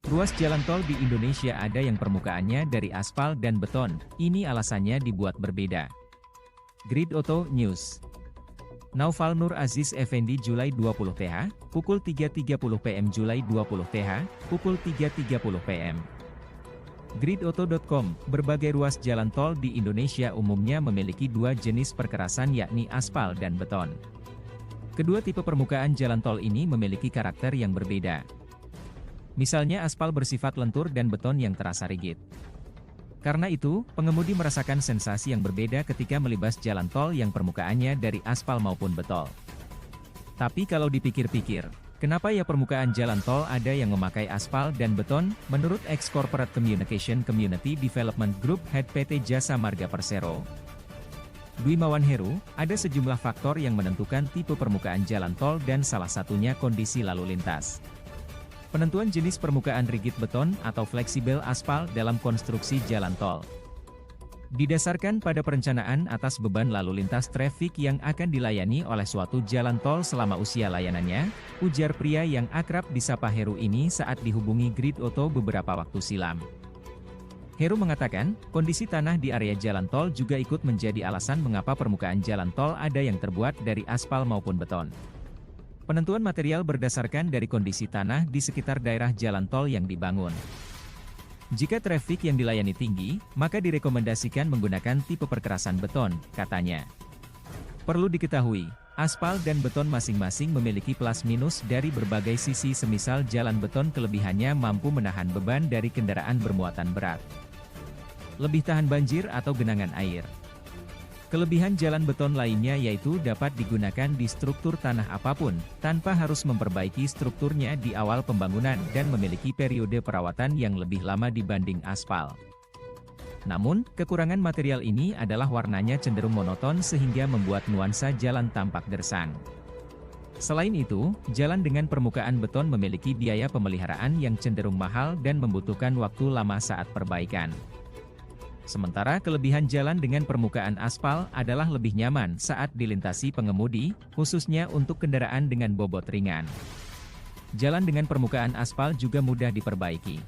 Ruas jalan tol di Indonesia ada yang permukaannya dari aspal dan beton, ini alasannya dibuat berbeda. Grid Auto News. Naufal Nur Aziz Effendi Julai 20 TH, pukul 3.30 PM Julai 20 TH, pukul 3.30 PM. Gridauto.com, berbagai ruas jalan tol di Indonesia umumnya memiliki dua jenis perkerasan yakni aspal dan beton. Kedua tipe permukaan jalan tol ini memiliki karakter yang berbeda. Misalnya aspal bersifat lentur dan beton yang terasa rigid. Karena itu, pengemudi merasakan sensasi yang berbeda ketika melibas jalan tol yang permukaannya dari aspal maupun beton. Tapi kalau dipikir-pikir, kenapa ya permukaan jalan tol ada yang memakai aspal dan beton? Menurut ex-Corporate Communication Community Development Group Head PT Jasa Marga Persero, Dwimawan Heru, ada sejumlah faktor yang menentukan tipe permukaan jalan tol dan salah satunya kondisi lalu lintas. Penentuan jenis permukaan rigid beton atau fleksibel aspal dalam konstruksi jalan tol didasarkan pada perencanaan atas beban lalu lintas trafik yang akan dilayani oleh suatu jalan tol selama usia layanannya, ujar pria yang akrab disapa Heru ini saat dihubungi Grid Auto beberapa waktu silam. Heru mengatakan, kondisi tanah di area jalan tol juga ikut menjadi alasan mengapa permukaan jalan tol ada yang terbuat dari aspal maupun beton. Penentuan material berdasarkan dari kondisi tanah di sekitar daerah jalan tol yang dibangun. Jika trafik yang dilayani tinggi, maka direkomendasikan menggunakan tipe perkerasan beton, katanya. Perlu diketahui, aspal dan beton masing-masing memiliki plus minus dari berbagai sisi, semisal jalan beton kelebihannya mampu menahan beban dari kendaraan bermuatan berat. Lebih tahan banjir atau genangan air. Kelebihan jalan beton lainnya yaitu dapat digunakan di struktur tanah apapun, tanpa harus memperbaiki strukturnya di awal pembangunan dan memiliki periode perawatan yang lebih lama dibanding aspal. Namun, kekurangan material ini adalah warnanya cenderung monoton sehingga membuat nuansa jalan tampak gersang. Selain itu, jalan dengan permukaan beton memiliki biaya pemeliharaan yang cenderung mahal dan membutuhkan waktu lama saat perbaikan. Sementara kelebihan jalan dengan permukaan aspal adalah lebih nyaman saat dilintasi pengemudi, khususnya untuk kendaraan dengan bobot ringan. Jalan dengan permukaan aspal juga mudah diperbaiki.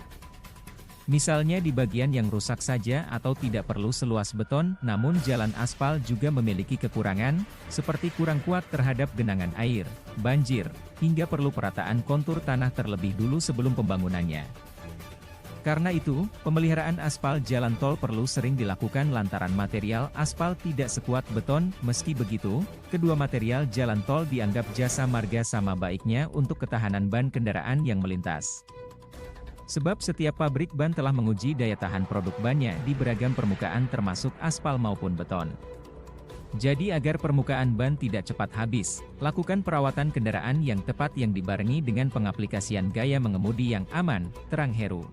Misalnya di bagian yang rusak saja atau tidak perlu seluas beton, namun jalan aspal juga memiliki kekurangan, seperti kurang kuat terhadap genangan air, banjir, hingga perlu perataan kontur tanah terlebih dulu sebelum pembangunannya. Karena itu, pemeliharaan aspal jalan tol perlu sering dilakukan lantaran material aspal tidak sekuat beton. Meski begitu, kedua material jalan tol dianggap jasa marga sama baiknya untuk ketahanan ban kendaraan yang melintas. Sebab setiap pabrik ban telah menguji daya tahan produk bannya di beragam permukaan termasuk aspal maupun beton. Jadi agar permukaan ban tidak cepat habis, lakukan perawatan kendaraan yang tepat yang dibarengi dengan pengaplikasian gaya mengemudi yang aman, terang Heru.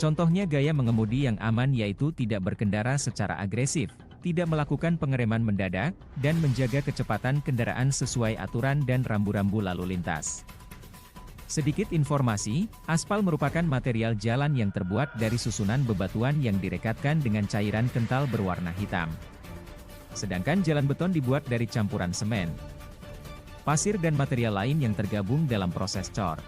Contohnya gaya mengemudi yang aman yaitu tidak berkendara secara agresif, tidak melakukan pengereman mendadak, dan menjaga kecepatan kendaraan sesuai aturan dan rambu-rambu lalu lintas. Sedikit informasi, aspal merupakan material jalan yang terbuat dari susunan bebatuan yang direkatkan dengan cairan kental berwarna hitam. Sedangkan jalan beton dibuat dari campuran semen, pasir dan material lain yang tergabung dalam proses cor.